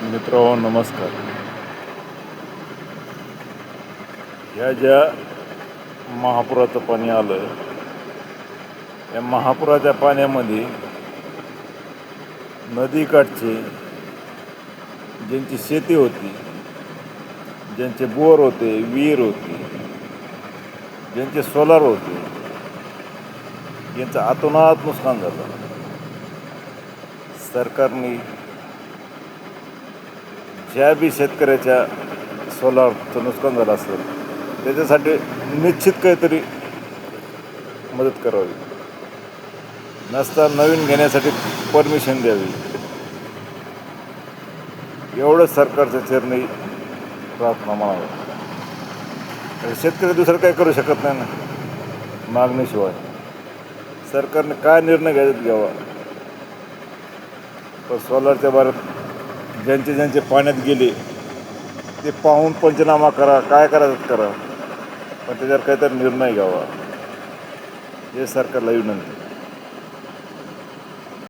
मित्रांनो नमस्कार. ह्या ज्या महापुराचं पाणी आलं, या महापुराच्या पाण्यामध्ये नदीकाठचे ज्यांची शेती होती, ज्यांचे बोर होते, विहीर होती, ज्यांचे सोलार होते, यांचं अतोनात नुकसान झालं. सरकारने ज्या बी शेतकऱ्याच्या सोलारचं नुकसान झालं असेल त्याच्यासाठी निश्चित काहीतरी मदत करावी, नसता नवीन घेण्यासाठी परमिशन द्यावी. एवढंच सरकारच्या चरणी प्रार्थना मागावी. शेतकरी दुसरं काही करू शकत नाही ना मागणीशिवाय. सरकारने काय निर्णय घ्यावा, पण सोलारच्या बाबतीत ज्यांचे पाण्यात गेले ते पाहून पंचनामा करा, काय करायचं करा, पण त्याच्यावर काहीतरी निर्णय घ्यावा. हे सरकारला विनंती.